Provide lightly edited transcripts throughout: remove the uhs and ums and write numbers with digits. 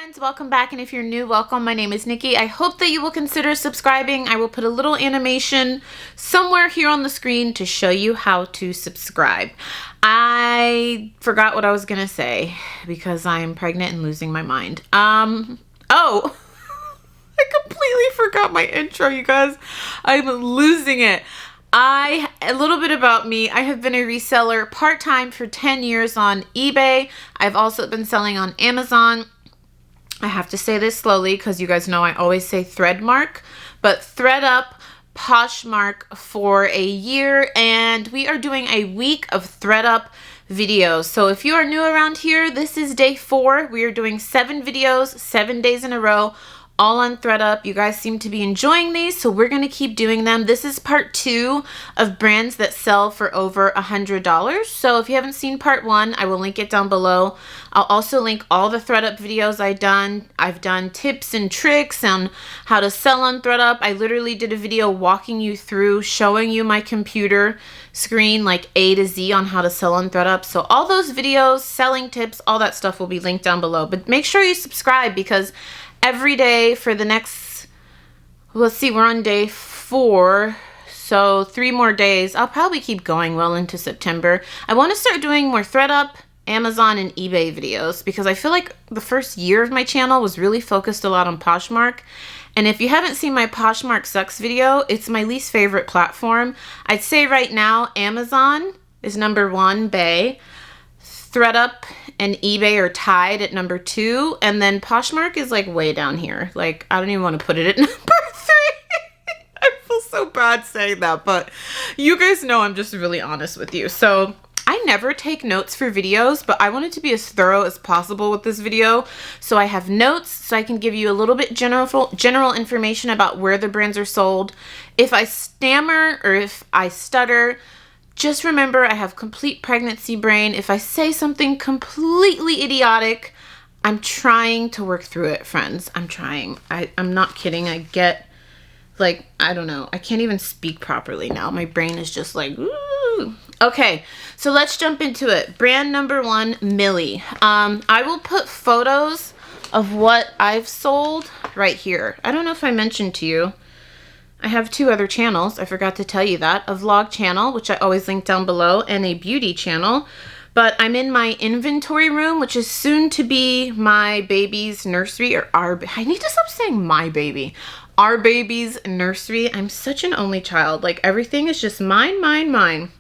friends, welcome back, and if you're new, welcome. My name is Nikki. I hope that you will consider subscribing. I will put a little animation somewhere here on the screen to show you how to subscribe. I forgot what I was gonna say because I'm pregnant and losing my mind. I completely forgot my intro, you guys. I'm losing it. A little bit about me. I have been a reseller part-time for 10 years on eBay. I've also been selling on Amazon. I have to say this slowly because you guys know I always say Thredup, but Thredup, Poshmark for a year, and we are doing a week of Thredup videos. So if you are new around here, this is day 4. We are doing 7 videos, 7 days in a row, all on Thredup. You guys seem to be enjoying these, so we're going to keep doing them. This is part 2 of brands that sell for over $100. So if you haven't seen part 1, I will link it down below. I'll also link all the Thredup videos I've done tips and tricks on how to sell on Thredup. I literally did a video walking you through, showing you my computer screen like A to Z on how to sell on Thredup. So all those videos, selling tips, all that stuff will be linked down below. But make sure you subscribe because every day for the next, let's see, we're on day 4, so 3 more days. I'll probably keep going well into September. I want to start doing more Thredup, Amazon, and eBay videos because I feel like the first year of my channel was really focused a lot on Poshmark. And if you haven't seen my Poshmark Sucks video, it's my least favorite platform. I'd say right now Amazon is number 1, Bay. Thredup and eBay are tied at number 2, and then Poshmark is like way down here. Like, I don't even want to put it at number 3. I feel so bad saying that, but you guys know I'm just really honest with you. So I never take notes for videos, but I wanted to be as thorough as possible with this video. So I have notes so I can give you a little bit general information about where the brands are sold. If I stammer or if I stutter, just remember I have complete pregnancy brain. If I say something completely idiotic, I'm trying to work through it, friends. I'm trying. I'm not kidding. I get, like, I don't know. I can't even speak properly now. My brain is just like, ooh. Okay, so let's jump into it. Brand number 1, Millie. I will put photos of what I've sold right here. I don't know if I mentioned to you, I have 2 other channels. I forgot to tell you that. A vlog channel, which I always link down below, and a beauty channel. But I'm in my inventory room, which is soon to be my baby's nursery, or I need to stop saying my baby. Our baby's nursery. I'm such an only child. Like, everything is just mine, mine, mine.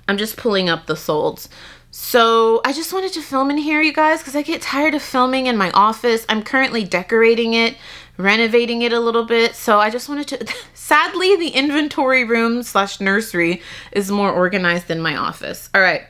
I'm just pulling up the solds. So I just wanted to film in here, you guys, because I get tired of filming in my office. I'm currently decorating it, renovating it a little bit. So I just wanted to, sadly, the inventory room / nursery is more organized than my office. All right,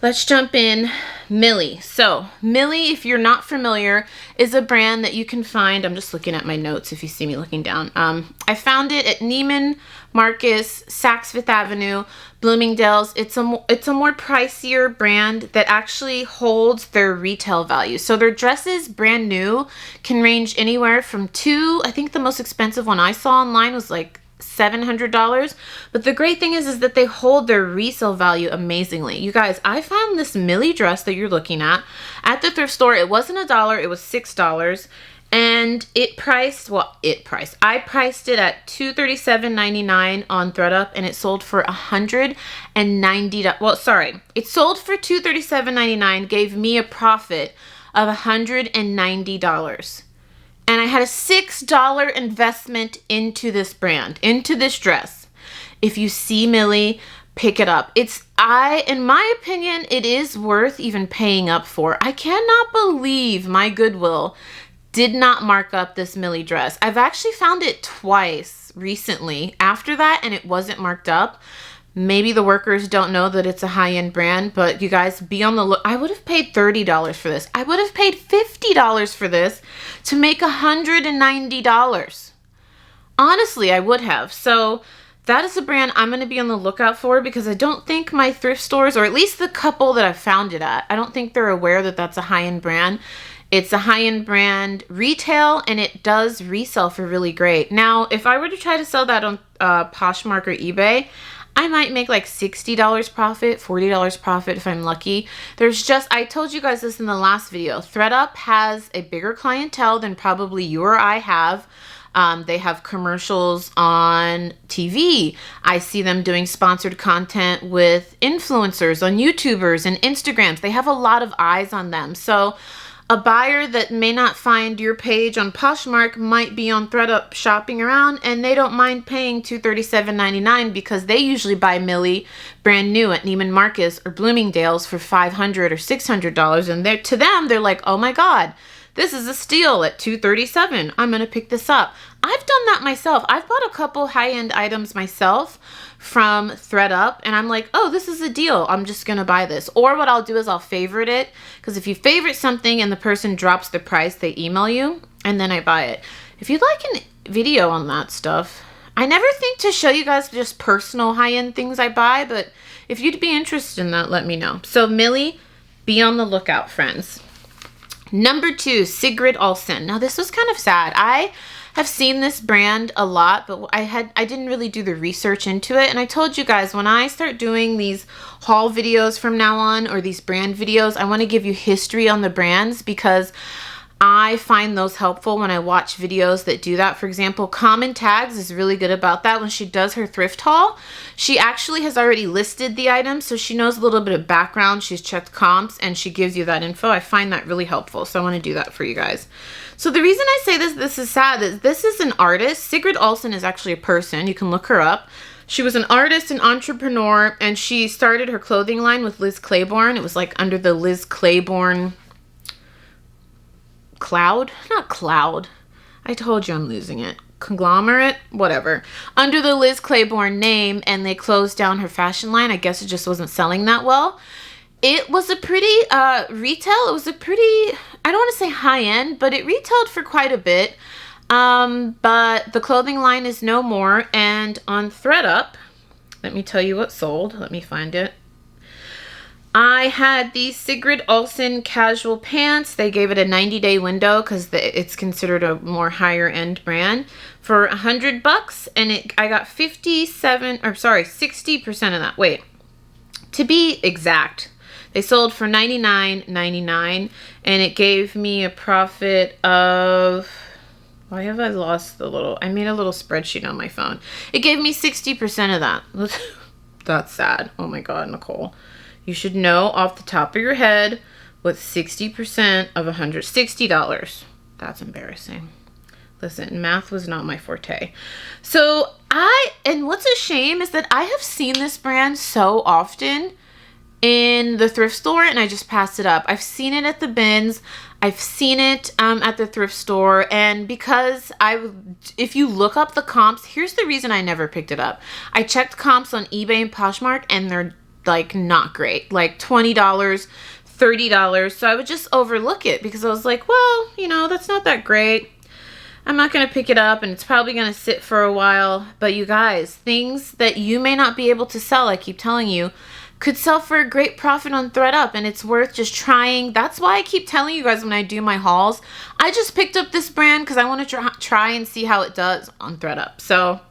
let's jump in. Millie. So Millie, if you're not familiar, is a brand that you can find. I'm just looking at my notes if you see me looking down. I found it at Neiman Marcus, Saks Fifth Avenue, Bloomingdale's. It's a more pricier brand that actually holds their retail value. So their dresses, brand new, can range anywhere from I think the most expensive one I saw online was like $700. But the great thing is that they hold their resale value amazingly. You guys, I found this Millie dress that you're looking at the thrift store. It wasn't $1, it was $6. And I priced it at $237.99 on Thredup, and it sold for $190. Well, sorry, it sold for $237.99, gave me a profit of $190. And I had a $6 investment into this brand, into this dress. If you see Millie, pick it up. In my opinion, it is worth even paying up for. I cannot believe my Goodwill did not mark up this Millie dress. I've actually found it twice recently after that, and it wasn't marked up. Maybe the workers don't know that it's a high-end brand, but you guys, be on the look. I would have paid $30 for this. I would have paid $50 for this to make $190. Honestly, I would have. So that is a brand I'm going to be on the lookout for because I don't think my thrift stores, or at least the couple that I found it at, I don't think they're aware that that's a high-end brand. It's a high-end brand retail, and it does resell for really great. Now, if I were to try to sell that on Poshmark or eBay, I might make like $60 profit, $40 profit if I'm lucky. I told you guys this in the last video. Thredup has a bigger clientele than probably you or I have. They have commercials on TV. I see them doing sponsored content with influencers on YouTubers and Instagrams. They have a lot of eyes on them. So a buyer that may not find your page on Poshmark might be on Thredup shopping around, and they don't mind paying $237.99 because they usually buy Millie brand new at Neiman Marcus or Bloomingdale's for $500 or $600, and to them they're like, oh my god, this is a steal at $237. I'm gonna pick this up. I've done that myself. I've bought a couple high-end items myself from Thredup, and I'm like, oh, this is a deal. I'm just gonna buy this. Or what I'll do is I'll favorite it, because if you favorite something and the person drops the price, they email you, and then I buy it. If you'd like a video on that stuff, I never think to show you guys just personal high-end things I buy, but if you'd be interested in that, let me know. So Millie, be on the lookout, friends. Number 2, Sigrid Olsen. Now this was kind of sad. I have seen this brand a lot, but I didn't really do the research into it. And I told you guys, when I start doing these haul videos from now on, or these brand videos, I want to give you history on the brands, because I find those helpful when I watch videos that do that. For example, Common Tags is really good about that. When she does her thrift haul, she actually has already listed the items, so she knows a little bit of background. She's checked comps, and she gives you that info. I find that really helpful, so I want to do that for you guys. So the reason I say this is sad is this is an artist. Sigrid Olsen is actually a person. You can look her up. She was an artist and entrepreneur, and she started her clothing line with Liz Claiborne. It was like under the Liz Claiborne Cloud? Not Cloud. I told you I'm losing it. Conglomerate? Whatever. Under the Liz Claiborne name, and they closed down her fashion line. I guess it just wasn't selling that well. It was a pretty retail. It was a pretty, I don't want to say high end, but it retailed for quite a bit. But the clothing line is no more. And on Thredup, let me tell you what sold. Let me find it. I had these Sigrid Olsen casual pants. They gave it a 90-day window because it's considered a more higher end brand, for $100, and I got 60% of that. Wait, to be exact, they sold for $99.99, and it gave me a profit of, why have I lost the little, I made a little spreadsheet on my phone. It gave me 60% of that. That's sad. Oh my god, Nicole. You should know off the top of your head what 60% of $160. That's embarrassing. Listen, math was not my forte. So and what's a shame is that I have seen this brand so often in the thrift store, and I just passed it up. I've seen it at the bins. I've seen it at the thrift store, and because if you look up the comps, here's the reason I never picked it up. I checked comps on eBay and Poshmark, and they're like not great, like $20, $30. So I would just overlook it because I was like, well, you know, that's not that great. I'm not going to pick it up, and it's probably going to sit for a while. But you guys, things that you may not be able to sell, I keep telling you, could sell for a great profit on Thredup, and it's worth just trying. That's why I keep telling you guys when I do my hauls, I just picked up this brand because I want to try and see how it does on Thredup. So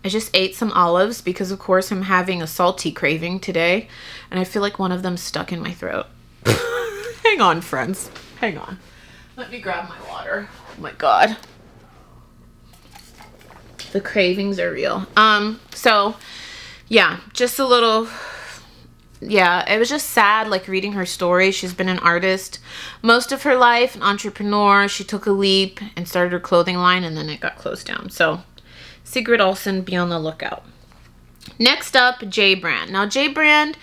I just ate some olives because, of course, I'm having a salty craving today, and I feel like one of them stuck in my throat. Hang on, friends. Hang on. Let me grab my water. Oh my god. The cravings are real. So, yeah, just a little, yeah, it was just sad, like, reading her story. She's been an artist most of her life, an entrepreneur. She took a leap and started her clothing line, and then it got closed down. So Sigrid Olsen, be on the lookout. Next up, J Brand. Now, J Brand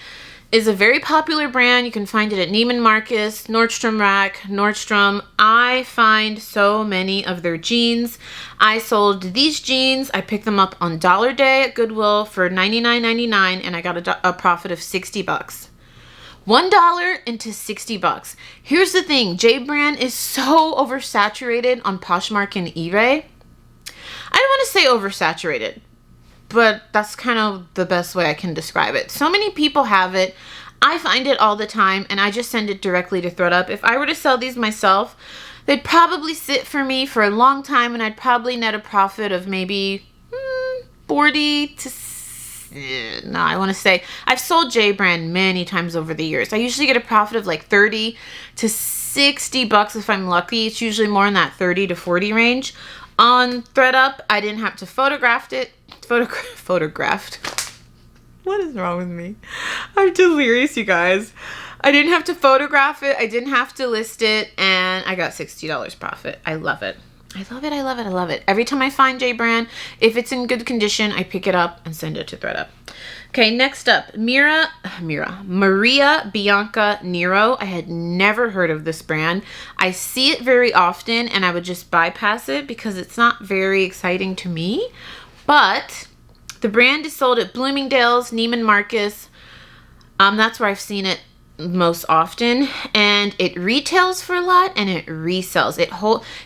is a very popular brand. You can find it at Neiman Marcus, Nordstrom Rack, Nordstrom. I find so many of their jeans. I sold these jeans. I picked them up on Dollar Day at Goodwill for $99.99, and I got a profit of $60. $1 into $60. Here's the thing. J Brand is so oversaturated on Poshmark and eBay. I don't want to say oversaturated, but that's kind of the best way I can describe it. So many people have it. I find it all the time, and I just send it directly to Thredup. If I were to sell these myself, they'd probably sit for me for a long time, and I'd probably net a profit of maybe 40 to no, I want to say I've sold J brand many times over the years. I usually get a profit of like 30 to 60 bucks if I'm lucky. It's usually more in that 30 to 40 range. On Thredup, I didn't have to photographed. What is wrong with me? I'm delirious, you guys. I didn't have to photograph it. I didn't have to list it. And I got $60 profit. I love it. I love it. I love it. I love it. Every time I find J brand, if it's in good condition, I pick it up and send it to Thredup. Okay, next up, Maria Bianca Nero. I had never heard of this brand. I see it very often and I would just bypass it because it's not very exciting to me. But the brand is sold at Bloomingdale's, Neiman Marcus. That's where I've seen it most often, and it retails for a lot and it resells.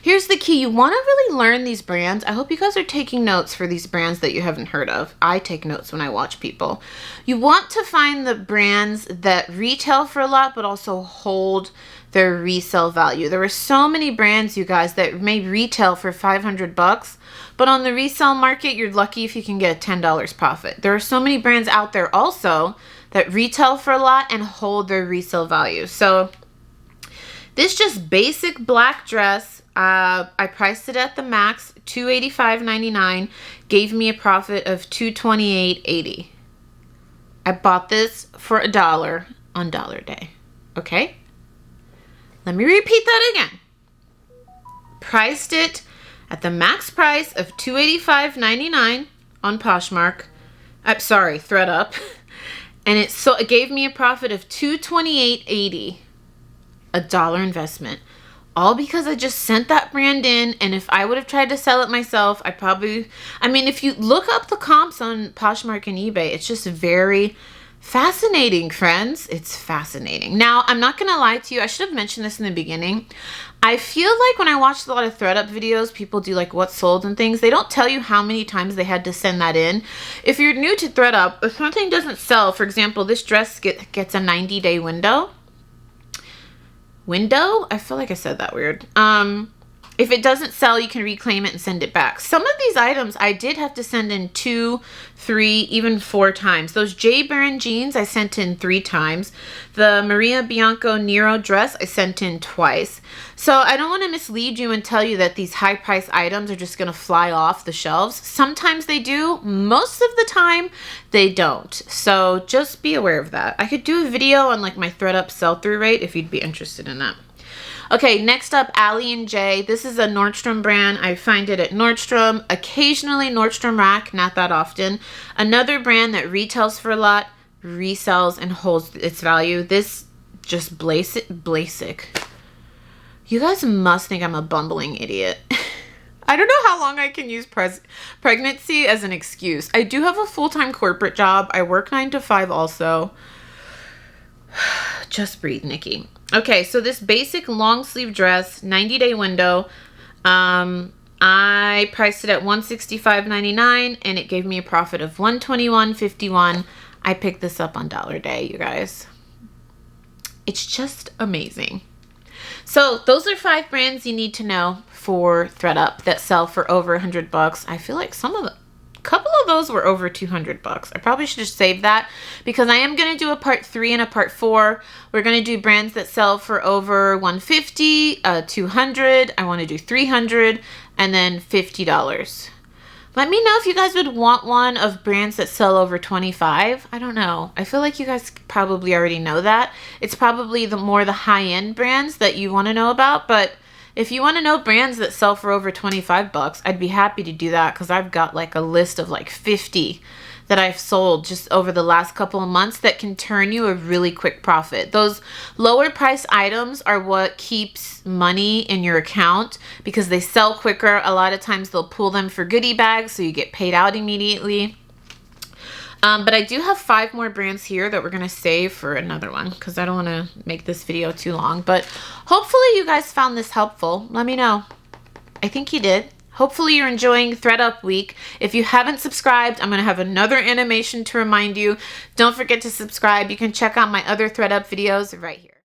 Here's the key. You want to really learn these brands. I hope you guys are taking notes for these brands that you haven't heard of. I take notes when I watch people. You want to find the brands that retail for a lot but also hold their resale value. There are so many brands, you guys, that may retail for 500 bucks, but on the resale market, you're lucky if you can get a $10 profit. There are so many brands out there also that retail for a lot and hold their resale value. So this just basic black dress, I priced it at the max, $285.99, gave me a profit of $228.80. I bought this for $1 on Dollar Day. Okay? Let me repeat that again. Priced it at the max price of $285.99 on Poshmark. I'm sorry, Thredup. And it gave me a profit of $228.80, $1 investment, all because I just sent that brand in. And if I would have tried to sell it myself, if you look up the comps on Poshmark and eBay, it's just very fascinating, friends. It's fascinating. Now, I'm not going to lie to you. I should have mentioned this in the beginning. I feel like when I watch a lot of Thredup videos, people do like what's sold and things. They don't tell you how many times they had to send that in. If you're new to Thredup, if something doesn't sell, for example, this dress gets a 90-day window. I feel like I said that weird. If it doesn't sell, you can reclaim it and send it back. Some of these items I did have to send in 2, 3, even 4 times. Those J brand jeans I sent in 3 times. The Maria Bianca Nero dress I sent in twice. So I don't want to mislead you and tell you that these high price items are just going to fly off the shelves. Sometimes they do. Most of the time they don't. So just be aware of that. I could do a video on like my Thredup sell-through rate if you'd be interested in that. Okay, next up, Allie & J. This is a Nordstrom brand. I find it at Nordstrom, occasionally Nordstrom Rack, not that often. Another brand that retails for a lot, resells, and holds its value. This just basic. You guys must think I'm a bumbling idiot. I don't know how long I can use pregnancy as an excuse. I do have a full-time corporate job. I work 9 to 5 also. Just breathe, Nikki. Okay, so this basic long sleeve dress, 90-day window, I priced it at $165.99 and it gave me a profit of $121.51. I picked this up on Dollar Day, you guys. It's just amazing. So those are 5 brands you need to know for Thredup that sell for over 100 bucks. I feel like a couple of those were over 200 bucks. I probably should have saved that because I am going to do a part 3 and a part 4. We're going to do brands that sell for over 150, 200. I want to do 300 and then $50. Let me know if you guys would want one of brands that sell over 25. I don't know. I feel like you guys probably already know that. It's probably the high-end brands that you want to know about, but if you want to know brands that sell for over 25 bucks, I'd be happy to do that because I've got like a list of like 50 that I've sold just over the last couple of months that can turn you a really quick profit. Those lower price items are what keeps money in your account because they sell quicker. A lot of times they'll pull them for goodie bags so you get paid out immediately. But I do have 5 more brands here that we're going to save for another one because I don't want to make this video too long. But hopefully you guys found this helpful. Let me know. I think you did. Hopefully you're enjoying Thredup week. If you haven't subscribed, I'm going to have another animation to remind you. Don't forget to subscribe. You can check out my other Thredup videos right here.